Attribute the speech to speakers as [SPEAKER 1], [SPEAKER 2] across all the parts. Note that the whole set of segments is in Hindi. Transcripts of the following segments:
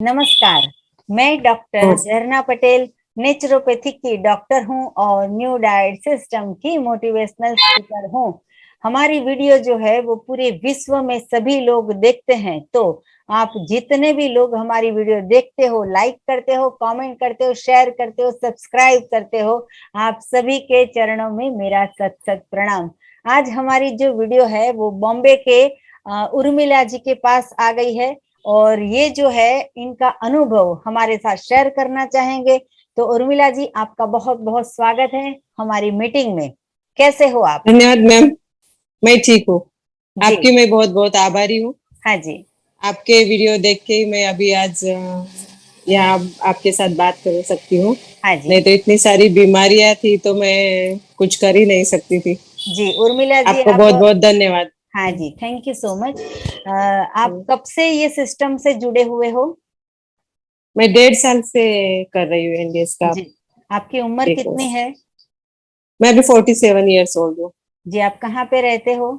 [SPEAKER 1] नमस्कार। मैं डॉक्टर
[SPEAKER 2] नमस्ते।
[SPEAKER 1] झरना पटेल नेचुरोपैथिक की डॉक्टर हूं और न्यू डाइट सिस्टम की मोटिवेशनल स्पीकर हूं। हमारी वीडियो जो है वो पूरे विश्व में सभी लोग देखते हैं, तो आप जितने भी लोग हमारी वीडियो देखते हो, लाइक करते हो, कमेंट करते हो, शेयर करते हो, सब्सक्राइब करते हो, आप सभी के चरणों में मेरा सत सत प्रणाम। आज हमारी जो वीडियो है वो बॉम्बे के उर्मिला जी के पास आ गई है और ये जो है इनका अनुभव हमारे साथ शेयर करना चाहेंगे। तो उर्मिला जी, आपका बहुत बहुत स्वागत है हमारी मीटिंग में। कैसे हो आप?
[SPEAKER 2] धन्यवाद मैम। मैं ठीक हूँ।
[SPEAKER 1] जी।
[SPEAKER 2] आपकी मैं बहुत बहुत आभारी हूँ।
[SPEAKER 1] हाँ जी।
[SPEAKER 2] आपके वीडियो देख के ही मैं अभी आज यहाँ आपके साथ बात कर सकती हूँ।
[SPEAKER 1] हाँ जी।
[SPEAKER 2] नहीं तो इतनी सारी बीमारियां थी तो मैं कुछ कर ही नहीं सकती थी।
[SPEAKER 1] जी उर्मिला जी,
[SPEAKER 2] आपको
[SPEAKER 1] आप।
[SPEAKER 2] बहुत बहुत धन्यवाद।
[SPEAKER 1] हाँ जी, थैंक यू सो मच। आप कब से ये सिस्टम से जुड़े हुए हो?
[SPEAKER 2] मैं 1.5 साल से कर रही हूँ एनडीएस का
[SPEAKER 1] जी। आपकी उम्र
[SPEAKER 2] ये
[SPEAKER 1] कितनी
[SPEAKER 2] कोर्स।
[SPEAKER 1] है?
[SPEAKER 2] मैं अभी 47 ईयर्स ओल्ड हूँ।
[SPEAKER 1] जी, आप कहाँ पे रहते हो?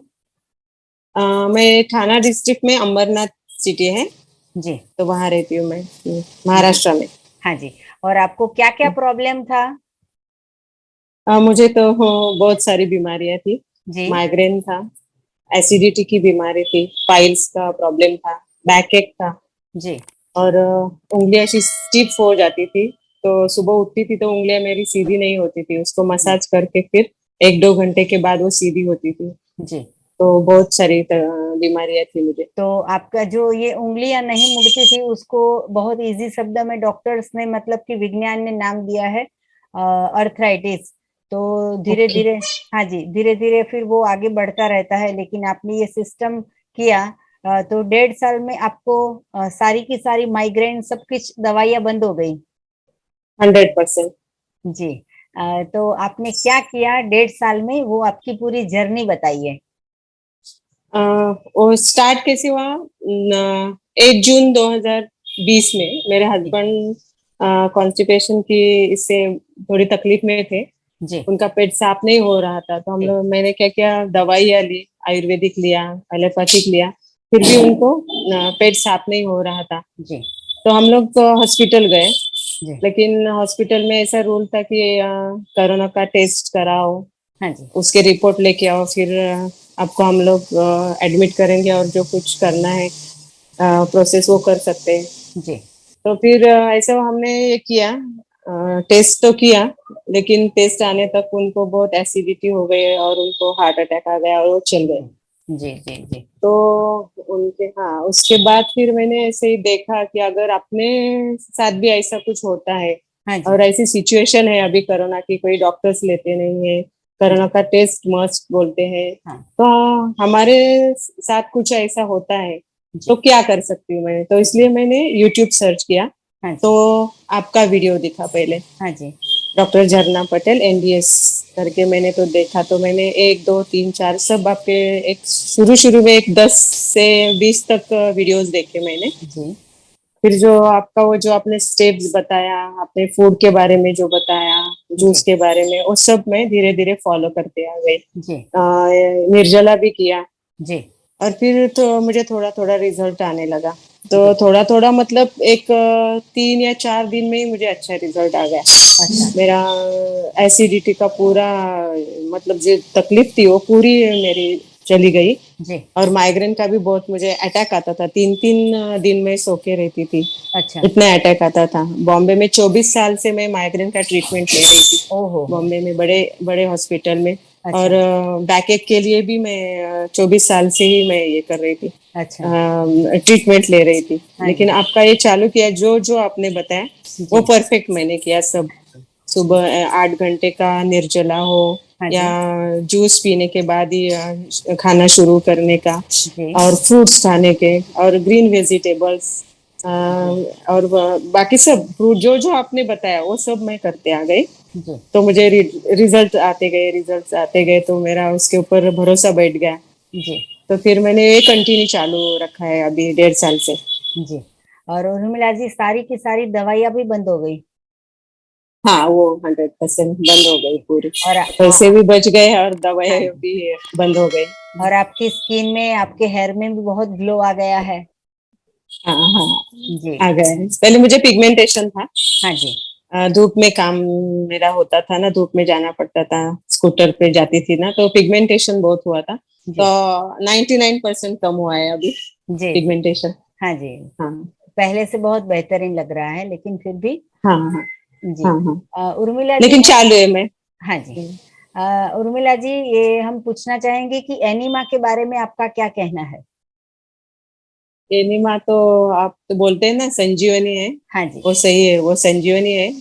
[SPEAKER 2] मैं थाना डिस्ट्रिक्ट में अमरनाथ सिटी है,
[SPEAKER 1] जी।
[SPEAKER 2] तो वहाँ रहती हूँ मैं,
[SPEAKER 1] जी।
[SPEAKER 2] महाराष्ट्र में।
[SPEAKER 1] हाँ जी। और आपको क्या क्या प्रॉब्लम था?
[SPEAKER 2] मुझे तो बहुत सारी बीमारियां थी।
[SPEAKER 1] जी।
[SPEAKER 2] माइग्रेन था, एसिडिटी की बीमारी थी, पाइल्स का प्रॉब्लम था, बैक एक था,
[SPEAKER 1] जी।
[SPEAKER 2] और उंगलियां ऐसी स्टिफ हो जाती थी। तो सुबह उठती थी तो उंगलियां मेरी सीधी नहीं होती थी, उसको
[SPEAKER 1] जी।
[SPEAKER 2] मसाज करके फिर 1-2 घंटे के बाद वो सीधी होती थी।
[SPEAKER 1] जी।
[SPEAKER 2] तो बहुत सारी बीमारियां थी मुझे।
[SPEAKER 1] तो आपका जो ये उंगलियां नहीं मुड़ती थी उसको बहुत इजी शब्द में डॉक्टर्स ने, मतलब कि विज्ञान ने नाम दिया है अर्थराइटिस। तो धीरे
[SPEAKER 2] ओके।
[SPEAKER 1] धीरे, हाँ जी, धीरे धीरे फिर वो आगे बढ़ता रहता है, लेकिन आपने ये सिस्टम किया तो 1.5 साल में आपको सारी की सारी माइग्रेन सब कुछ दवाइयां बंद हो गई।
[SPEAKER 2] 100%।
[SPEAKER 1] जी। तो आपने क्या किया 1.5 साल में, वो आपकी पूरी जर्नी बताइए।
[SPEAKER 2] वो स्टार्ट कैसे हुआ? 1 जून 2020 में मेरे
[SPEAKER 1] जी।
[SPEAKER 2] हस्बैंड कॉन्स्टिपेशन की इससे थोड़ी तकलीफ में थे।
[SPEAKER 1] जी।
[SPEAKER 2] उनका पेट साफ नहीं हो रहा था, तो हम
[SPEAKER 1] जी।
[SPEAKER 2] लोग मैंने क्या किया, दवाइयाँ ली, आयुर्वेदिक लिया, एलोपैथिक लिया, फिर भी उनको पेट साफ नहीं हो रहा था।
[SPEAKER 1] जी।
[SPEAKER 2] तो हम लोग तो हॉस्पिटल गए,
[SPEAKER 1] जी।
[SPEAKER 2] लेकिन हॉस्पिटल में ऐसा रूल था कि कोरोना का टेस्ट कराओ,
[SPEAKER 1] हाँ जी।
[SPEAKER 2] उसके रिपोर्ट लेके आओ, फिर आपको हम लोग एडमिट करेंगे और जो कुछ करना है प्रोसेस वो कर सकते हैं।
[SPEAKER 1] जी।
[SPEAKER 2] तो फिर ऐसा हमने ये किया, टेस्ट तो किया, लेकिन टेस्ट आने तक उनको बहुत एसिडिटी हो गई और उनको हार्ट अटैक आ गया और वो चल गए।
[SPEAKER 1] जी। जी। जी। जी।
[SPEAKER 2] तो उनके, हाँ, उसके बाद फिर मैंने ऐसे ही देखा कि अगर अपने साथ भी ऐसा कुछ होता है
[SPEAKER 1] हाँ जी।
[SPEAKER 2] और ऐसी सिचुएशन है अभी कोरोना की, कोई डॉक्टर्स लेते नहीं है, कोरोना
[SPEAKER 1] जी।
[SPEAKER 2] का टेस्ट मस्ट बोलते हैं,
[SPEAKER 1] हाँ।
[SPEAKER 2] तो हमारे साथ कुछ ऐसा होता है तो
[SPEAKER 1] जी।
[SPEAKER 2] क्या कर सकती हूँ मैं, तो इसलिए
[SPEAKER 1] जी।
[SPEAKER 2] मैंने यूट्यूब सर्च किया।
[SPEAKER 1] हाँ
[SPEAKER 2] तो
[SPEAKER 1] जी।
[SPEAKER 2] आपका वीडियो दिखा पहले,
[SPEAKER 1] हाँ जी।
[SPEAKER 2] डॉक्टर झरना पटेल एनडीएस करके, मैंने तो देखा, तो मैंने 1, 2, 3, 4 सब आपके, एक शुरू शुरू में एक 10 से 20 तक वीडियोस देखे मैंने।
[SPEAKER 1] जी।
[SPEAKER 2] फिर जो आपका वो जो आपने स्टेप्स बताया, आपने फूड के बारे में जो बताया, जूस
[SPEAKER 1] जी।
[SPEAKER 2] के बारे में, वो सब मैं धीरे धीरे फॉलो करते आ गई।
[SPEAKER 1] जी।
[SPEAKER 2] निर्जला भी किया,
[SPEAKER 1] जी।
[SPEAKER 2] और फिर तो मुझे थोड़ा थोड़ा रिजल्ट आने लगा। तो
[SPEAKER 1] जी।
[SPEAKER 2] थोड़ा थोड़ा मतलब एक 3 या 4 दिन में ही मुझे अच्छा रिजल्ट आ गया।
[SPEAKER 1] अच्छा।
[SPEAKER 2] मेरा एसिडिटी का पूरा, मतलब जो तकलीफ थी वो पूरी मेरी चली गई।
[SPEAKER 1] जी।
[SPEAKER 2] और माइग्रेन का भी बहुत मुझे अटैक आता था, 3-3 दिन में सो के रहती थी,
[SPEAKER 1] अच्छा।
[SPEAKER 2] इतना अटैक आता था। बॉम्बे में 24 साल से मैं माइग्रेन का ट्रीटमेंट ले रही थी,
[SPEAKER 1] ओहो हो।
[SPEAKER 2] बॉम्बे में बड़े बड़े हॉस्पिटल में। और
[SPEAKER 1] अच्छा।
[SPEAKER 2] बैक के लिए भी मैं 24 साल से ही मैं ये कर रही थी,
[SPEAKER 1] अच्छा।
[SPEAKER 2] ट्रीटमेंट ले रही थी।
[SPEAKER 1] हाँ
[SPEAKER 2] लेकिन
[SPEAKER 1] जी।
[SPEAKER 2] आपका ये चालू किया, जो जो आपने बताया वो
[SPEAKER 1] जी।
[SPEAKER 2] परफेक्ट मैंने किया सब। सुबह 8 घंटे का निर्जला हो,
[SPEAKER 1] हाँ
[SPEAKER 2] या
[SPEAKER 1] जी।
[SPEAKER 2] जूस पीने के बाद ही खाना शुरू करने का,
[SPEAKER 1] जी।
[SPEAKER 2] और फ्रूट्स खाने के, और ग्रीन वेजिटेबल्स,
[SPEAKER 1] जी।
[SPEAKER 2] और बाकी सब फ्रूट जो जो आपने बताया वो सब मैं करते आ गई।
[SPEAKER 1] जी।
[SPEAKER 2] तो मुझे रिजल्ट आते गए, रिजल्ट आते गए, तो मेरा उसके ऊपर भरोसा बैठ गया।
[SPEAKER 1] जी।
[SPEAKER 2] तो फिर मैंने ये कंटिन्यू चालू रखा है अभी 1.5 साल से।
[SPEAKER 1] जी। और उर्मिला जी, सारी की सारी दवाइयां भी बंद हो गई?
[SPEAKER 2] हाँ, वो 100% बंद हो गई पूरी।
[SPEAKER 1] और
[SPEAKER 2] पैसे भी बच गए और
[SPEAKER 1] हाँ
[SPEAKER 2] दवाएं
[SPEAKER 1] जी।
[SPEAKER 2] भी बंद हो गई।
[SPEAKER 1] और आपकी स्किन में, आपके हेयर में भी बहुत ग्लो आ गया है।
[SPEAKER 2] हाँ हाँ,
[SPEAKER 1] जी।
[SPEAKER 2] आ गए। पहले मुझे पिगमेंटेशन था।
[SPEAKER 1] हाँ जी।
[SPEAKER 2] धूप में काम मेरा होता था ना, धूप में जाना पड़ता था, स्कूटर पे जाती थी ना, तो पिगमेंटेशन बहुत हुआ था। तो
[SPEAKER 1] जी।
[SPEAKER 2] 99% कम हुआ है अभी
[SPEAKER 1] जी। जी।
[SPEAKER 2] पिगमेंटेशन।
[SPEAKER 1] हाँ जी।
[SPEAKER 2] हाँ
[SPEAKER 1] पहले से बहुत बेहतरीन लग रहा है, लेकिन फिर भी।
[SPEAKER 2] हाँ हाँ
[SPEAKER 1] जी।
[SPEAKER 2] हाँ हाँ,
[SPEAKER 1] उर्मिला जी
[SPEAKER 2] लेकिन
[SPEAKER 1] हम।
[SPEAKER 2] चालू है मैं।
[SPEAKER 1] हाँ जी। उर्मिला जी, ये हम पूछना चाहेंगे कि एनीमा के बारे में आपका क्या कहना है?
[SPEAKER 2] एनिमा तो आप तो बोलते हैं ना संजीवनी है।
[SPEAKER 1] हाँ जी।
[SPEAKER 2] वो सही है, वो संजीवनी है।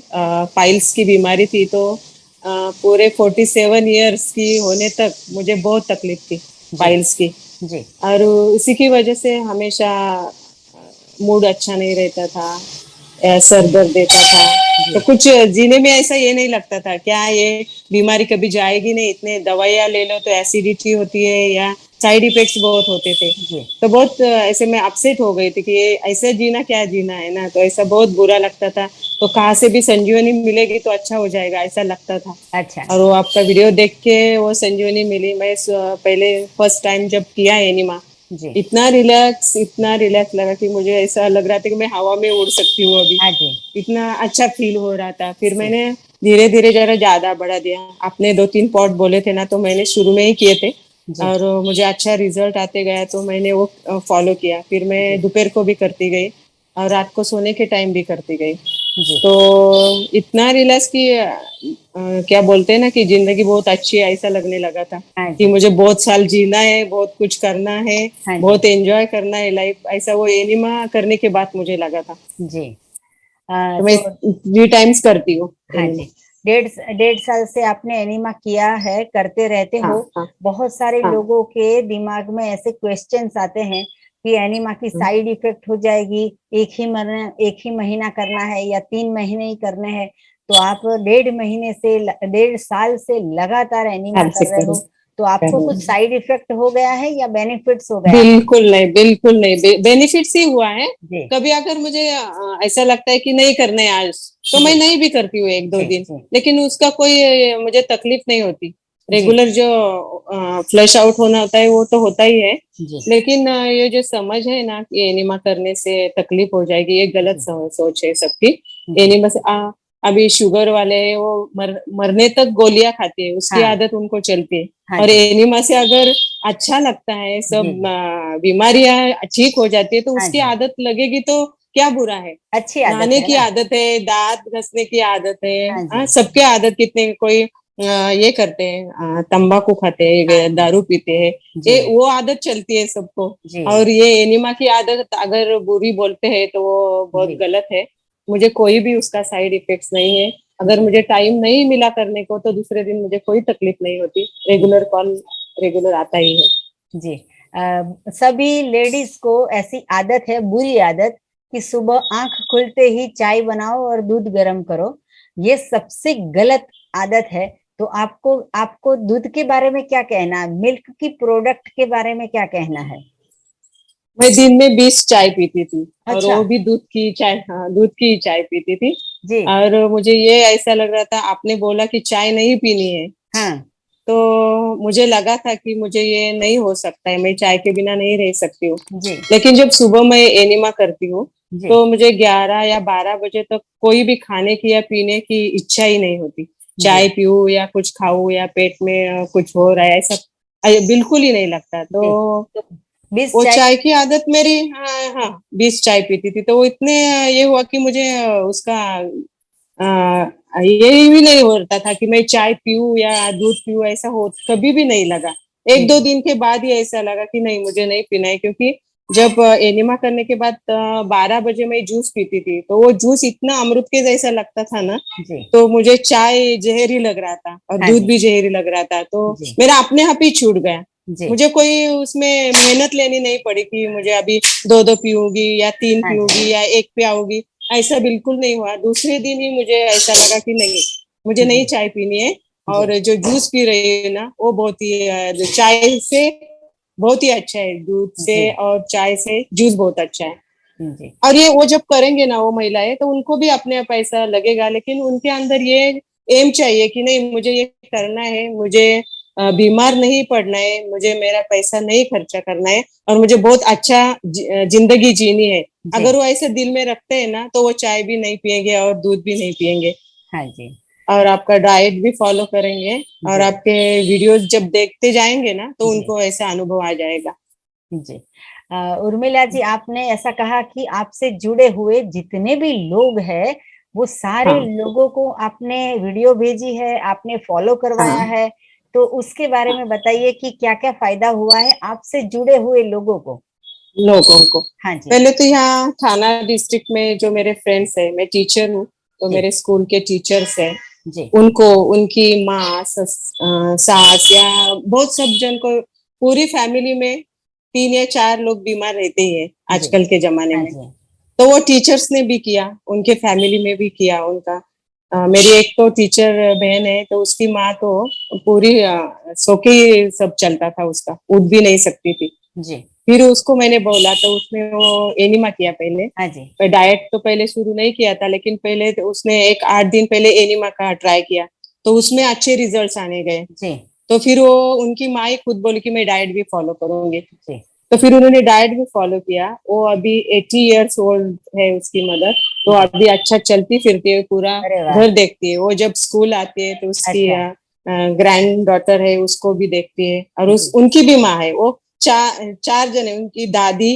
[SPEAKER 2] पाइल्स की बीमारी थी तो पूरे 47 इयर्स की होने तक मुझे बहुत तकलीफ थी
[SPEAKER 1] जी।
[SPEAKER 2] पाइल्स की।
[SPEAKER 1] जी।
[SPEAKER 2] और उसी की वजह से हमेशा मूड अच्छा नहीं रहता था, सर दर्द देता था। तो
[SPEAKER 1] जी।
[SPEAKER 2] कुछ जीने में ऐसा ये नहीं लगता था क्या ये बीमारी कभी जाएगी नहीं, इतने दवाइयाँ ले लो तो एसिडिटी होती है या साइड इफेक्ट्स बहुत होते थे।
[SPEAKER 1] जी।
[SPEAKER 2] तो बहुत ऐसे मैं अपसेट हो गई थी कि ये ऐसे जीना क्या जीना है ना, तो ऐसा बहुत बुरा लगता था। तो कहाँ से भी संजीवनी मिलेगी तो अच्छा हो जाएगा ऐसा लगता था।
[SPEAKER 1] अच्छा।
[SPEAKER 2] और वो आपका वीडियो देख के वो संजीवनी मिली। मैं पहले फर्स्ट टाइम जब किया एनिमा,
[SPEAKER 1] जी।
[SPEAKER 2] इतना रिलैक्स लगा कि मुझे ऐसा लग रहा था कि मैं हवा में उड़ सकती हूँ अभी।
[SPEAKER 1] हाँ जी।
[SPEAKER 2] इतना अच्छा फील हो रहा था। फिर
[SPEAKER 1] जी।
[SPEAKER 2] मैंने धीरे धीरे जरा ज्यादा बढ़ा दिया। आपने 2-3 पॉट बोले थे ना, तो मैंने शुरू में ही किए थे।
[SPEAKER 1] जी।
[SPEAKER 2] और मुझे अच्छा रिजल्ट आते गया तो मैंने वो फॉलो किया। फिर मैं
[SPEAKER 1] जी।
[SPEAKER 2] दोपहर को भी करती गई और रात को सोने के टाइम भी करती गई।
[SPEAKER 1] जी।
[SPEAKER 2] तो इतना रिलैक्स कि क्या बोलते हैं ना कि जिंदगी बहुत अच्छी है ऐसा लगने लगा था।
[SPEAKER 1] हाँ
[SPEAKER 2] कि
[SPEAKER 1] जी।
[SPEAKER 2] मुझे बहुत साल जीना है, बहुत कुछ करना है,
[SPEAKER 1] हाँ जी।
[SPEAKER 2] बहुत एंजॉय करना है लाइफ, ऐसा वो एनिमा करने के बाद मुझे लगा था।
[SPEAKER 1] जी।
[SPEAKER 2] तो मैं
[SPEAKER 1] तो
[SPEAKER 2] 3 टाइम्स करती हूँ
[SPEAKER 1] हाँ
[SPEAKER 2] एनिमा।
[SPEAKER 1] जी। डेढ़ डेढ़ साल से आपने एनिमा किया है, करते रहते
[SPEAKER 2] हाँ
[SPEAKER 1] हो।
[SPEAKER 2] हाँ
[SPEAKER 1] बहुत सारे
[SPEAKER 2] हाँ
[SPEAKER 1] लोगों के दिमाग में ऐसे क्वेश्चंस आते हैं कि एनिमा की
[SPEAKER 2] हाँ।
[SPEAKER 1] साइड इफेक्ट हो जाएगी, एक ही महीना करना है या 3 महीने ही करने हैं। तो आप 1.5 महीने से 1.5 साल से लगातार एनिमा
[SPEAKER 2] हाल से
[SPEAKER 1] कर रहे हो, तो
[SPEAKER 2] कर
[SPEAKER 1] आपको
[SPEAKER 2] रहे
[SPEAKER 1] कुछ
[SPEAKER 2] हैं।
[SPEAKER 1] साइड इफेक्ट हो गया है या बेनिफिट्स हो गया है?
[SPEAKER 2] बिल्कुल नहीं, बिल्कुल नहीं, बेनिफिट्स ही हुआ है।
[SPEAKER 1] जी।
[SPEAKER 2] कभी अगर मुझे ऐसा लगता है कि नहीं करना है आज, तो मैं
[SPEAKER 1] जी।
[SPEAKER 2] नहीं भी करती हूँ एक दो
[SPEAKER 1] जी।
[SPEAKER 2] दिन
[SPEAKER 1] जी।
[SPEAKER 2] लेकिन उसका कोई मुझे तकलीफ नहीं होती।
[SPEAKER 1] जी।
[SPEAKER 2] रेगुलर जो फ्लश आउट होना होता है वो तो होता ही है।
[SPEAKER 1] जी।
[SPEAKER 2] लेकिन ये जो समझ है ना कि एनिमा करने से तकलीफ हो जाएगी, ये गलत
[SPEAKER 1] जी।
[SPEAKER 2] सोच है सबकी।
[SPEAKER 1] जी।
[SPEAKER 2] एनिमा से अभी शुगर वाले हैं, वो मरने तक गोलियां खाते हैं, उसकी
[SPEAKER 1] हाँ।
[SPEAKER 2] आदत उनको चलती है।
[SPEAKER 1] हाँ
[SPEAKER 2] और
[SPEAKER 1] जी।
[SPEAKER 2] एनिमा से अगर अच्छा लगता है,
[SPEAKER 1] जी।
[SPEAKER 2] सब
[SPEAKER 1] जी।
[SPEAKER 2] बीमारियां ठीक हो जाती है, तो
[SPEAKER 1] हाँ
[SPEAKER 2] उसकी
[SPEAKER 1] जी।
[SPEAKER 2] आदत लगेगी तो क्या बुरा है।
[SPEAKER 1] अच्छी आदत
[SPEAKER 2] नहाने
[SPEAKER 1] है
[SPEAKER 2] की
[SPEAKER 1] ना।
[SPEAKER 2] आदत है, दांत घसने की आदत है।
[SPEAKER 1] हाँ
[SPEAKER 2] हाँ,
[SPEAKER 1] जी।
[SPEAKER 2] सबके आदत, कितने कोई ये करते हैं, तंबाकू खाते
[SPEAKER 1] हाँ
[SPEAKER 2] हैं,
[SPEAKER 1] जी।
[SPEAKER 2] दारू पीते हैं,
[SPEAKER 1] जी।
[SPEAKER 2] ये वो आदत चलती है सबको।
[SPEAKER 1] जी।
[SPEAKER 2] और ये एनिमा की आदत अगर बुरी बोलते हैं तो वो बहुत
[SPEAKER 1] जी।
[SPEAKER 2] गलत है। मुझे कोई भी उसका साइड इफेक्ट्स नहीं है। अगर
[SPEAKER 1] जी।
[SPEAKER 2] मुझे टाइम नहीं मिला करने को तो दूसरे दिन मुझे कोई तकलीफ नहीं होती।
[SPEAKER 1] जी।
[SPEAKER 2] रेगुलर कॉल रेगुलर आता ही है।
[SPEAKER 1] जी। सभी लेडीज को ऐसी आदत है, बुरी आदत, कि सुबह आंख खुलते ही चाय बनाओ और दूध गर्म करो। ये सबसे गलत आदत है। तो आपको आपको दूध के बारे में क्या कहना है, मिल्क की प्रोडक्ट के बारे में क्या कहना है?
[SPEAKER 2] मैं दिन में 20 चाय पीती थी, और
[SPEAKER 1] अच्छा।
[SPEAKER 2] वो भी दूध की चाय, हाँ दूध की चाय पीती थी।
[SPEAKER 1] जी।
[SPEAKER 2] और मुझे ये ऐसा लग रहा था, आपने बोला कि चाय नहीं पीनी है,
[SPEAKER 1] हाँ।
[SPEAKER 2] तो मुझे लगा था कि मुझे ये नहीं हो सकता है, मैं चाय के बिना नहीं रह सकती हूँ।
[SPEAKER 1] जी।
[SPEAKER 2] लेकिन जब सुबह मैं एनिमा करती हूँ
[SPEAKER 1] जी।
[SPEAKER 2] तो मुझे 11 या 12 बजे तक कोई भी खाने की या पीने की इच्छा ही नहीं होती।
[SPEAKER 1] जी।
[SPEAKER 2] चाय पीऊँ या कुछ खाऊं या पेट में कुछ हो रहा है ऐसा बिल्कुल ही नहीं लगता।
[SPEAKER 1] जी।
[SPEAKER 2] तो
[SPEAKER 1] तो 20
[SPEAKER 2] वो
[SPEAKER 1] चाय।
[SPEAKER 2] चाय की आदत मेरी, हाँ हाँ, 20 चाय पीती थी तो वो इतने ये हुआ कि मुझे उसका ये भी नहीं होता था कि मैं चाय पीऊँ या दूध पीऊँ, ऐसा हो कभी भी नहीं लगा। एक दो
[SPEAKER 1] जी।
[SPEAKER 2] दिन के बाद ही ऐसा लगा कि नहीं मुझे नहीं पीना है, क्योंकि जब एनिमा करने के बाद 12 बजे मैं जूस पीती थी तो वो जूस इतना अमृत के जैसा लगता था ना।
[SPEAKER 1] जी।
[SPEAKER 2] तो मुझे चाय जहरी लग रहा था और
[SPEAKER 1] हाँ
[SPEAKER 2] दूध
[SPEAKER 1] जी।
[SPEAKER 2] भी जहरी लग रहा था, तो
[SPEAKER 1] जी।
[SPEAKER 2] मेरा अपने आप ही छूट गया।
[SPEAKER 1] जी।
[SPEAKER 2] मुझे कोई उसमें मेहनत लेनी नहीं पड़ी कि मुझे अभी दो दो पीऊंगी या तीन
[SPEAKER 1] हाँ जी।
[SPEAKER 2] पीऊंगी या एक पियाऊंगी। ऐसा बिल्कुल नहीं हुआ। दूसरे दिन ही मुझे ऐसा लगा कि नहीं, मुझे नहीं
[SPEAKER 1] जी।
[SPEAKER 2] चाय पीनी है।
[SPEAKER 1] जी।
[SPEAKER 2] और जो जूस पी रही है ना, वो बहुत ही चाय से बहुत ही अच्छा है, दूध से
[SPEAKER 1] जी।
[SPEAKER 2] और चाय से जूस बहुत अच्छा है।
[SPEAKER 1] जी।
[SPEAKER 2] और ये वो जब करेंगे ना वो महिलाएं, तो उनको भी अपने आप ऐसा लगेगा, लेकिन उनके अंदर ये एम चाहिए कि नहीं मुझे ये करना है, मुझे बीमार नहीं पड़ना है, मुझे मेरा पैसा नहीं खर्चा करना है और मुझे बहुत अच्छा जिंदगी जीनी है।
[SPEAKER 1] जी।
[SPEAKER 2] अगर वो ऐसे दिल में रखते हैं ना तो वो चाय भी नहीं पियेंगे और दूध भी नहीं पियेंगे
[SPEAKER 1] हाँ जी।
[SPEAKER 2] और आपका डाइट भी फॉलो करेंगे और
[SPEAKER 1] जी।
[SPEAKER 2] आपके वीडियोस जब देखते जाएंगे ना तो
[SPEAKER 1] जी।
[SPEAKER 2] उनको ऐसा अनुभव आ जाएगा।
[SPEAKER 1] जी। उर्मिला जी, आपने ऐसा कहा कि आपसे जुड़े हुए जितने भी लोग हैं वो सारे
[SPEAKER 2] हाँ
[SPEAKER 1] लोगों को आपने वीडियो भेजी है, आपने फॉलो करवाया
[SPEAKER 2] हाँ
[SPEAKER 1] है, तो उसके बारे में बताइए कि क्या क्या फायदा हुआ है आपसे जुड़े हुए लोगों को।
[SPEAKER 2] लोगों को।
[SPEAKER 1] हाँ जी।
[SPEAKER 2] पहले तो यहाँ थाना डिस्ट्रिक्ट में जो मेरे फ्रेंड्स है, मैं टीचर हूँ तो
[SPEAKER 1] जी।
[SPEAKER 2] मेरे स्कूल के टीचर्स है,
[SPEAKER 1] जी।
[SPEAKER 2] उनको उनकी माँ सास या बहुत सब जन को, पूरी फैमिली में 3 या 4 लोग बीमार रहते ही है
[SPEAKER 1] जी।
[SPEAKER 2] आजकल के जमाने
[SPEAKER 1] हाँ
[SPEAKER 2] में।
[SPEAKER 1] जी।
[SPEAKER 2] तो वो टीचर्स ने भी किया, उनके फैमिली में भी किया उनका। मेरी एक तो टीचर बहन है तो उसकी माँ तो पूरी सो के ही सब चलता था, उसका उठ भी नहीं सकती थी।
[SPEAKER 1] जी।
[SPEAKER 2] फिर उसको मैंने बोला तो उसने वो एनिमा किया पहले।
[SPEAKER 1] हाँ जी।
[SPEAKER 2] डाइट तो पहले शुरू नहीं किया था, लेकिन पहले तो उसने एक 8 दिन पहले एनिमा का ट्राई किया तो उसमें अच्छे रिजल्ट्स आने गए।
[SPEAKER 1] जी।
[SPEAKER 2] तो फिर वो उनकी माँ ही खुद बोली कि मैं डाइट भी फॉलो करूंगी।
[SPEAKER 1] जी।
[SPEAKER 2] तो फिर उन्होंने डाइट भी फॉलो किया। वो अभी 80 years ओल्ड है उसकी मदर, तो
[SPEAKER 1] जी।
[SPEAKER 2] अभी अच्छा चलती फिरती है, पूरा
[SPEAKER 1] अरे वाह।
[SPEAKER 2] घर देखती है। वो जब स्कूल आती है तो उसकी
[SPEAKER 1] अच्छा।
[SPEAKER 2] ग्रैंड डॉटर है उसको भी देखती है और उस
[SPEAKER 1] जी।
[SPEAKER 2] उनकी भी माँ है। वो 4 जन है, उनकी दादी,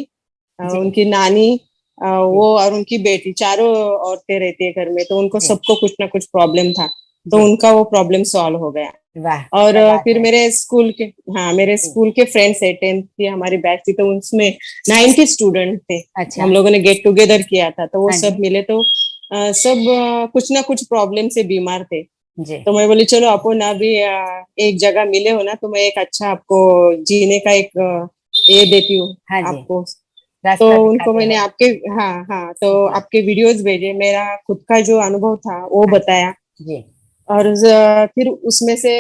[SPEAKER 1] जी।
[SPEAKER 2] उनकी नानी,
[SPEAKER 1] जी।
[SPEAKER 2] वो और उनकी बेटी, चारों औरतें रहती है घर में। तो उनको
[SPEAKER 1] जी।
[SPEAKER 2] सबको कुछ ना कुछ प्रॉब्लम था, तो
[SPEAKER 1] जी।
[SPEAKER 2] उनका वो प्रॉब्लम सॉल्व हो गया।
[SPEAKER 1] वाह,
[SPEAKER 2] और
[SPEAKER 1] क्या बात
[SPEAKER 2] फिर
[SPEAKER 1] है।
[SPEAKER 2] मेरे स्कूल के, हाँ मेरे
[SPEAKER 1] जी।
[SPEAKER 2] स्कूल के फ्रेंड्स है, 10th की हमारी बैच थी तो उसमें 90 स्टूडेंट थे।
[SPEAKER 1] अच्छा।
[SPEAKER 2] हम लोगों ने गेट टुगेदर किया था तो वो
[SPEAKER 1] हाँ
[SPEAKER 2] सब
[SPEAKER 1] जी।
[SPEAKER 2] मिले तो सब कुछ ना कुछ प्रॉब्लम से बीमार थे।
[SPEAKER 1] जी।
[SPEAKER 2] तो मैं बोली चलो अपन अभी एक जगह मिले हो ना तो मैं एक अच्छा आपको जीने का एक ये देती हूँ
[SPEAKER 1] हाँ जी।
[SPEAKER 2] आपको। तो
[SPEAKER 1] रास्ता
[SPEAKER 2] उनको
[SPEAKER 1] दिखाते
[SPEAKER 2] मैंने
[SPEAKER 1] हो।
[SPEAKER 2] आपके, हाँ हाँ, तो
[SPEAKER 1] जी।
[SPEAKER 2] आपके वीडियोस भेजे, मेरा खुद का जो अनुभव था वो
[SPEAKER 1] हाँ जी।
[SPEAKER 2] बताया।
[SPEAKER 1] जी।
[SPEAKER 2] और फिर उसमें से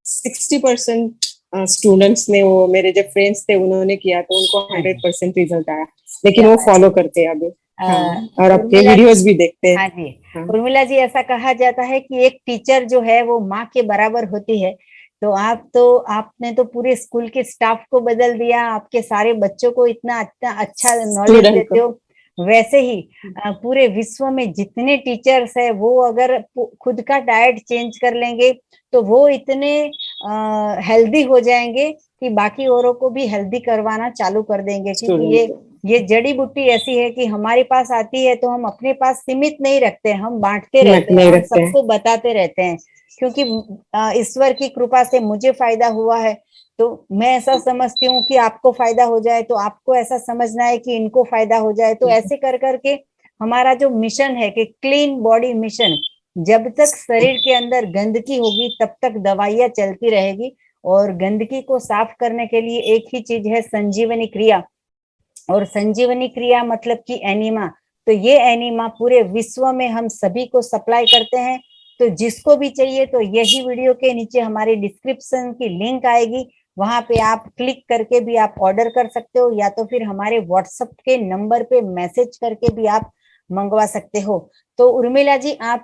[SPEAKER 2] 60% स्टूडेंट्स ने, वो मेरे जो फ्रेंड्स थे उन्होंने किया तो उनको
[SPEAKER 1] हाँ जी।
[SPEAKER 2] 100% रिजल्ट आया। लेकिन
[SPEAKER 1] क्या
[SPEAKER 2] वो
[SPEAKER 1] बात
[SPEAKER 2] फॉलो
[SPEAKER 1] है।
[SPEAKER 2] करते हैं अभी। हाँ, और आपके
[SPEAKER 1] उर्मिला जी।
[SPEAKER 2] वीडियोस भी देखते हैं।
[SPEAKER 1] हाँ जी।
[SPEAKER 2] हाँ
[SPEAKER 1] उर्मिला जी, ऐसा कहा जाता है कि एक टीचर जो है वो माँ के बराबर होती है। तो आपने तो पूरे स्कूल के स्टाफ को बदल दिया, आपके सारे बच्चों को इतना इतना अच्छा नॉलेज
[SPEAKER 2] स्टूडेंट
[SPEAKER 1] देते
[SPEAKER 2] को।
[SPEAKER 1] हो। वैसे ही पूरे विश्व में जितने टीचर्स है वो अगर खुद का डाइट चेंज कर लेंगे तो वो इतने हेल्दी हो जाएंगे कि बाकी औरों को भी हेल्दी करवाना चालू कर देंगे, क्योंकि
[SPEAKER 2] स्टूडेंट को
[SPEAKER 1] ये जड़ी बूटी ऐसी है कि हमारे पास आती है तो हम अपने पास सीमित नहीं रखते, हम बांटते रहते हैं,
[SPEAKER 2] नहीं
[SPEAKER 1] हम
[SPEAKER 2] रखते हैं।
[SPEAKER 1] सबको बताते रहते हैं। क्योंकि ईश्वर की कृपा से मुझे फायदा हुआ है तो मैं ऐसा समझती हूँ कि आपको फायदा हो जाए तो आपको ऐसा समझना है कि इनको फायदा हो जाए। तो ऐसे कर करके हमारा जो मिशन है कि क्लीन बॉडी मिशन, जब तक शरीर के अंदर गंदगी होगी तब तक दवाइयां चलती रहेगी। और गंदगी को साफ करने के लिए एक ही चीज है, संजीवनी क्रिया। और संजीवनी क्रिया मतलब कि एनिमा। तो ये एनिमा पूरे विश्व में हम सभी को सप्लाई करते हैं। तो जिसको भी चाहिए तो यही वीडियो के नीचे हमारी डिस्क्रिप्शन की लिंक आएगी, वहां पे आप क्लिक करके भी आप ऑर्डर कर सकते हो, या तो फिर हमारे व्हाट्सएप के नंबर पे मैसेज करके भी आप मंगवा सकते हो। तो उर्मिला जी, आप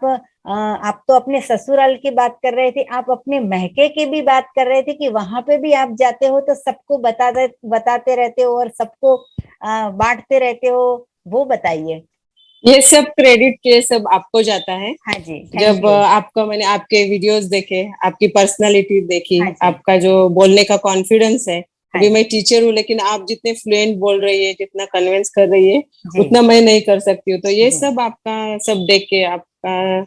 [SPEAKER 1] तो अपने ससुराल की बात कर रहे थे, आप अपने महके की भी बात कर रहे थे कि वहां पे भी आप जाते हो तो सबको बताते रहते हो और सबको बांटते रहते हो, वो बताइए।
[SPEAKER 2] ये सब क्रेडिट ये सब आपको जाता है।
[SPEAKER 1] हाँ जी, थैंक
[SPEAKER 2] जब
[SPEAKER 1] यू।
[SPEAKER 2] आपका, मैंने आपके वीडियोस देखे, आपकी पर्सनालिटी देखी,
[SPEAKER 1] हाँ जी।
[SPEAKER 2] आपका जो बोलने का कॉन्फिडेंस है।
[SPEAKER 1] हाँ
[SPEAKER 2] अभी
[SPEAKER 1] जी।
[SPEAKER 2] मैं टीचर हूँ लेकिन आप जितने फ्लुएंट बोल रही है, जितना कन्विंस कर रही है,
[SPEAKER 1] जी।
[SPEAKER 2] उतना मैं नहीं कर सकती हूँ। तो ये
[SPEAKER 1] जी।
[SPEAKER 2] सब आपका सब देख के, आपका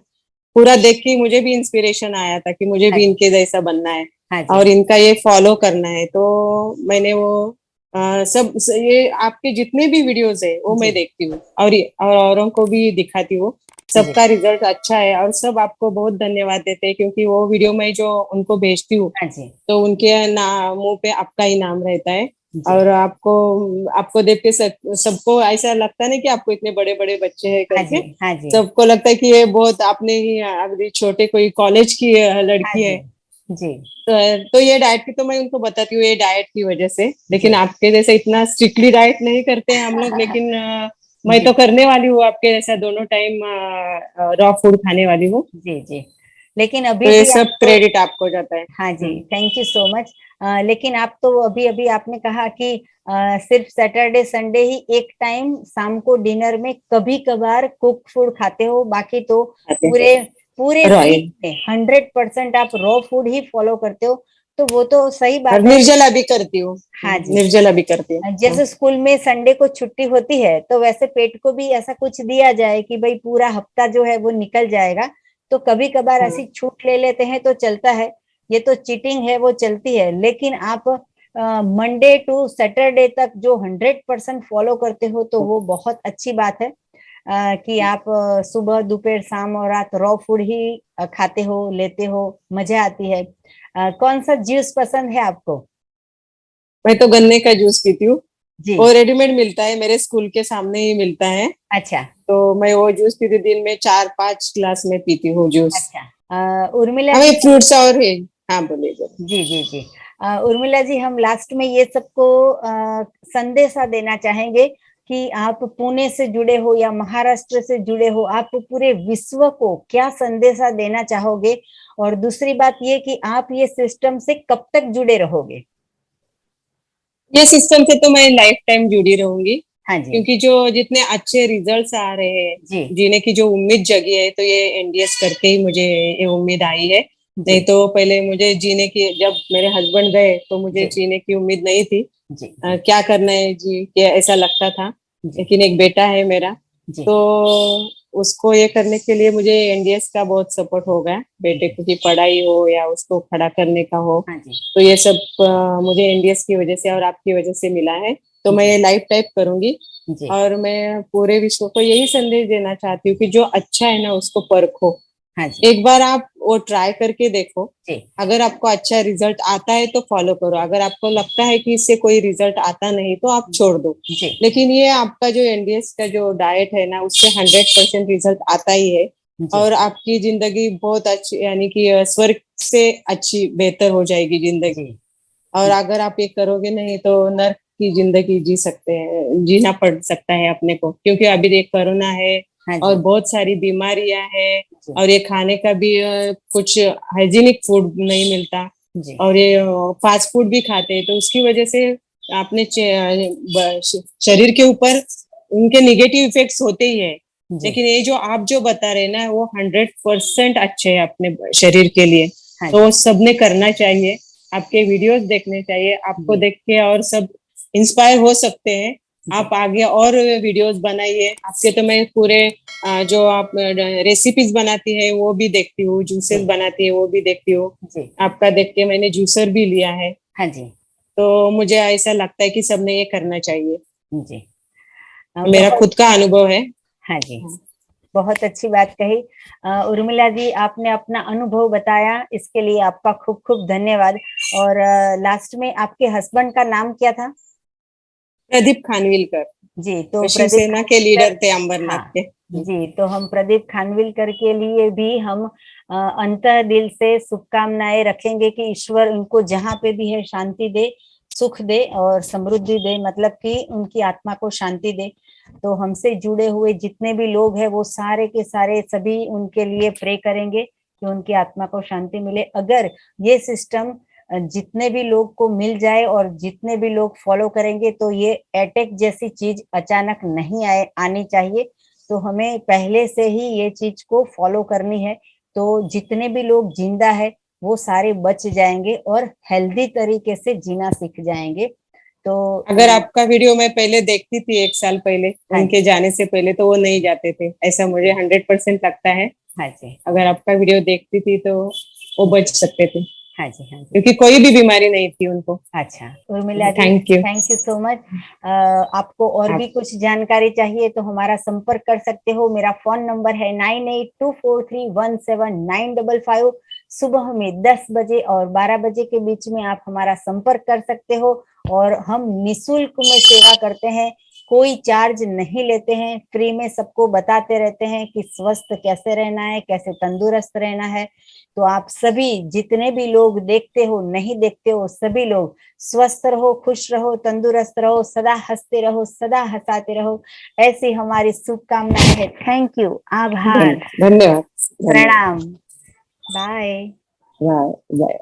[SPEAKER 2] पूरा देख के मुझे भी इंस्पिरेशन आया था कि मुझे
[SPEAKER 1] हाँ
[SPEAKER 2] भी
[SPEAKER 1] जी।
[SPEAKER 2] इनके जैसा बनना है
[SPEAKER 1] हाँ जी।
[SPEAKER 2] और इनका ये फॉलो करना है। तो मैंने वो ये आपके जितने भी वीडियोस है वो मैं
[SPEAKER 1] जी।
[SPEAKER 2] देखती हूँ और औरों को भी दिखाती हूँ।
[SPEAKER 1] जी।
[SPEAKER 2] सबका रिजल्ट अच्छा है और सब आपको बहुत धन्यवाद देते हैं, क्योंकि वो वीडियो मैं जो उनको भेजती हूँ
[SPEAKER 1] हाँ जी।
[SPEAKER 2] तो उनके मुंह पे आपका ही नाम रहता है।
[SPEAKER 1] जी।
[SPEAKER 2] और आपको आपको देख के सबको ऐसा लगता है ना कि आपको इतने बड़े बड़े बच्चे हैं
[SPEAKER 1] हाँ
[SPEAKER 2] करके।
[SPEAKER 1] जी। हाँ जी।
[SPEAKER 2] सबको लगता है कि ये बहुत आपने ही अभी छोटे कोई कॉलेज की
[SPEAKER 1] हाँ
[SPEAKER 2] लड़की
[SPEAKER 1] जी।
[SPEAKER 2] है।
[SPEAKER 1] जी।
[SPEAKER 2] तो ये डाइट की तो मैं उनको बताती हूँ, ये डाइट की वजह से।
[SPEAKER 1] जी।
[SPEAKER 2] लेकिन आपके जैसे इतना स्ट्रिक्टली डाइट नहीं करते हैं हम लोग, लेकिन मैं तो
[SPEAKER 1] जी।
[SPEAKER 2] करने वाली हूँ आपके जैसा, दोनों टाइम रॉ फूड खाने वाली हूँ।
[SPEAKER 1] जी। जी। लेकिन
[SPEAKER 2] तो
[SPEAKER 1] अभी
[SPEAKER 2] ये
[SPEAKER 1] भी
[SPEAKER 2] सब
[SPEAKER 1] आपको,
[SPEAKER 2] क्रेडिट आपको जाता है।
[SPEAKER 1] हाँ जी, थैंक यू सो मच। लेकिन आप तो अभी अभी आपने कहा कि सिर्फ सैटरडे संडे ही एक टाइम शाम को डिनर में कभी कभार कुक फूड खाते हो, बाकी तो
[SPEAKER 2] खाते हैं
[SPEAKER 1] पूरे पूरे वीक
[SPEAKER 2] रॉयल।
[SPEAKER 1] में 100% आप रॉ फूड ही फॉलो करते हो। तो वो तो सही
[SPEAKER 2] और
[SPEAKER 1] बात है।
[SPEAKER 2] निर्जला भी करती हूँ।
[SPEAKER 1] हाँ जी,
[SPEAKER 2] निर्जला भी करती हूँ। हाँ।
[SPEAKER 1] जैसे स्कूल में संडे को छुट्टी होती है, तो वैसे पेट को भी ऐसा कुछ दिया जाए कि भाई पूरा हफ्ता जो है वो निकल जाएगा। तो कभी कभार ऐसी
[SPEAKER 2] हाँ।
[SPEAKER 1] छूट ले लेते हैं तो चलता है। ये तो चीटिंग है, वो चलती है। लेकिन आप मंडे टू सैटरडे तक जो 100% फॉलो करते हो, तो वो बहुत अच्छी बात है। कि आप सुबह दोपहर शाम और रात रॉ फूड ही खाते हो, लेते हो, मजा आती है। कौन सा जूस पसंद है आपको?
[SPEAKER 2] मैं तो गन्ने का जूस पीती हूँ।
[SPEAKER 1] जी।
[SPEAKER 2] वो रेडीमेड मिलता है, मेरे स्कूल के सामने ही मिलता है।
[SPEAKER 1] अच्छा।
[SPEAKER 2] तो मैं वो जूस पीती, दिन में 4-5 गिलास में पीती हूँ जूस।
[SPEAKER 1] अच्छा। उर्मिला
[SPEAKER 2] हमें
[SPEAKER 1] जी हम,
[SPEAKER 2] फ्रूट्स और है। हाँ, बोलिए बोलिए।
[SPEAKER 1] जी जी जी, उर्मिला जी हम लास्ट में ये सबको संदेशा देना चाहेंगे कि आप पुणे से जुड़े हो या महाराष्ट्र से जुड़े हो, आप पूरे विश्व को क्या संदेशा देना चाहोगे? और दूसरी बात ये कि आप ये सिस्टम से कब तक जुड़े रहोगे?
[SPEAKER 2] ये सिस्टम से तो मैं लाइफ टाइम जुड़ी रहूंगी।
[SPEAKER 1] हाँ जी।
[SPEAKER 2] क्योंकि जो जितने अच्छे रिजल्ट्स आ रहे हैं,
[SPEAKER 1] जी
[SPEAKER 2] जीने की जो उम्मीद जगी है, तो ये एनडीएस करके ही मुझे ये उम्मीद आई है।
[SPEAKER 1] जी
[SPEAKER 2] नहीं तो पहले मुझे जीने की, जब मेरे हस्बैंड गए तो मुझे
[SPEAKER 1] जी
[SPEAKER 2] जीने की उम्मीद नहीं थी।
[SPEAKER 1] जी जी
[SPEAKER 2] क्या करना है जी, क्या ऐसा लगता था।
[SPEAKER 1] जी
[SPEAKER 2] लेकिन एक बेटा है मेरा,
[SPEAKER 1] जी
[SPEAKER 2] तो उसको ये करने के लिए मुझे एनडीएस का बहुत सपोर्ट हो गया। बेटे
[SPEAKER 1] जी।
[SPEAKER 2] की पढ़ाई हो या उसको खड़ा करने का हो,
[SPEAKER 1] हाँ जी।
[SPEAKER 2] तो ये सब मुझे एनडीएस की वजह से और आपकी वजह से मिला है। तो मैं
[SPEAKER 1] जी
[SPEAKER 2] ये लाइफ टाइप करूंगी।
[SPEAKER 1] जी।
[SPEAKER 2] और मैं पूरे विश्व को यही संदेश देना चाहती हूँ कि जो अच्छा है ना, उसको परखो।
[SPEAKER 1] हाँ जी।
[SPEAKER 2] एक बार आप वो ट्राई करके देखो।
[SPEAKER 1] जी
[SPEAKER 2] अगर आपको अच्छा रिजल्ट आता है तो फॉलो करो, अगर आपको लगता है कि इससे कोई रिजल्ट आता नहीं तो आप छोड़ दो।
[SPEAKER 1] जी
[SPEAKER 2] लेकिन ये आपका जो एनडीएस का जो डाइट है ना, उससे 100% रिजल्ट आता ही है।
[SPEAKER 1] जी
[SPEAKER 2] और आपकी जिंदगी बहुत अच्छी, यानी कि स्वर्ग से अच्छी बेहतर हो जाएगी जिंदगी।
[SPEAKER 1] जी
[SPEAKER 2] और अगर आप ये करोगे नहीं तो नर्क की जिंदगी जी सकते हैं, जीना पड़ सकता है अपने को, क्योंकि अभी देख कोरोना है
[SPEAKER 1] हाँ
[SPEAKER 2] और
[SPEAKER 1] जी।
[SPEAKER 2] बहुत सारी बीमारियां हैं।
[SPEAKER 1] जी
[SPEAKER 2] और ये खाने का भी कुछ हाइजीनिक फूड नहीं मिलता।
[SPEAKER 1] जी
[SPEAKER 2] और ये फास्ट फूड भी खाते हैं, तो उसकी वजह से अपने शरीर के ऊपर उनके निगेटिव इफेक्ट्स होते ही है।
[SPEAKER 1] जी।
[SPEAKER 2] लेकिन ये जो आप जो बता रहे हैं ना, वो 100% अच्छे है अपने शरीर के लिए।
[SPEAKER 1] हाँ
[SPEAKER 2] तो
[SPEAKER 1] जी।
[SPEAKER 2] सबने करना चाहिए, आपके वीडियोस देखने चाहिए, आपको
[SPEAKER 1] जी
[SPEAKER 2] देख के और सब इंस्पायर हो सकते हैं। आप
[SPEAKER 1] जी
[SPEAKER 2] आगे और वीडियोस बनाइए। आपके तो मैं पूरे जो आप रेसिपीज बनाती है वो भी देखती हूँ, जूसेस
[SPEAKER 1] जी
[SPEAKER 2] बनाती है वो भी देखती हूँ।
[SPEAKER 1] जी।
[SPEAKER 2] आपका देख के मैंने जूसर भी लिया है।
[SPEAKER 1] हाँ जी।
[SPEAKER 2] तो मुझे ऐसा लगता है कि सबने ये करना चाहिए।
[SPEAKER 1] जी।
[SPEAKER 2] मेरा
[SPEAKER 1] बहुत,
[SPEAKER 2] खुद का अनुभव है।
[SPEAKER 1] हाँ जी, बहुत अच्छी बात कही। उर्मिला जी, आपने अपना अनुभव बताया, इसके लिए आपका खूब खूब धन्यवाद। और लास्ट में आपके हस्बैंड का नाम क्या था?
[SPEAKER 2] प्रदीप खानविलकर,
[SPEAKER 1] जी, तो प्रदीप
[SPEAKER 2] शिवसेना के
[SPEAKER 1] खानविलकर।
[SPEAKER 2] लीडर थे अंबरनाथ
[SPEAKER 1] हाँ
[SPEAKER 2] के।
[SPEAKER 1] जी, तो हम प्रदीप खानविलकर के लिए भी हम अंतः दिल से शुभकामनाएं रखेंगे कि ईश्वर उनको जहाँ पे भी है शांति दे, सुख दे और समृद्धि दे, मतलब कि उनकी आत्मा को शांति दे। तो हमसे जुड़े हुए जितने भी लोग हैं वो सारे के सारे सभी उनके लिए प्रे करेंगे कि उनकी आत्मा को शांति मिले। अगर ये सिस्टम जितने भी लोग को मिल जाए और जितने भी लोग फॉलो करेंगे, तो ये अटैक जैसी चीज अचानक नहीं आनी चाहिए। तो हमें पहले से ही ये चीज को फॉलो करनी है। तो जितने भी लोग जिंदा है वो सारे बच जाएंगे और हेल्दी तरीके से जीना सीख जाएंगे। तो
[SPEAKER 2] अगर आपका वीडियो मैं पहले देखती थी 1 साल पहले,
[SPEAKER 1] हाँ
[SPEAKER 2] उनके
[SPEAKER 1] जी।
[SPEAKER 2] जाने से पहले, तो वो नहीं जाते थे, ऐसा मुझे 100% लगता है।
[SPEAKER 1] हाँ जी।
[SPEAKER 2] अगर आपका वीडियो देखती थी तो वो बच सकते थे,
[SPEAKER 1] हाँ जी। हाँ जी।
[SPEAKER 2] क्योंकि कोई भी बीमारी नहीं थी उनको।
[SPEAKER 1] अच्छा Urmila ji,
[SPEAKER 2] thank you.
[SPEAKER 1] Thank you so much. आपको और भी
[SPEAKER 2] आप
[SPEAKER 1] कुछ जानकारी चाहिए तो हमारा संपर्क कर सकते हो। मेरा फोन नंबर है 9824317955। सुबह में 10 बजे और 12 बजे के बीच में आप हमारा संपर्क कर सकते हो। और हम निशुल्क में सेवा करते हैं, कोई चार्ज नहीं लेते हैं, फ्री में सबको बताते रहते हैं कि स्वस्थ कैसे रहना है, कैसे तंदुरुस्त रहना है। तो आप सभी जितने भी लोग देखते हो नहीं देखते हो, सभी लोग स्वस्थ रहो, खुश रहो, तंदुरुस्त रहो, सदा हंसते रहो, सदा हंसाते रहो, ऐसी हमारी शुभकामनाएं है। थैंक यू, आभार,
[SPEAKER 2] धन्यवाद। धन्यवाद।
[SPEAKER 1] प्रणाम। बाय।
[SPEAKER 2] Bye bye.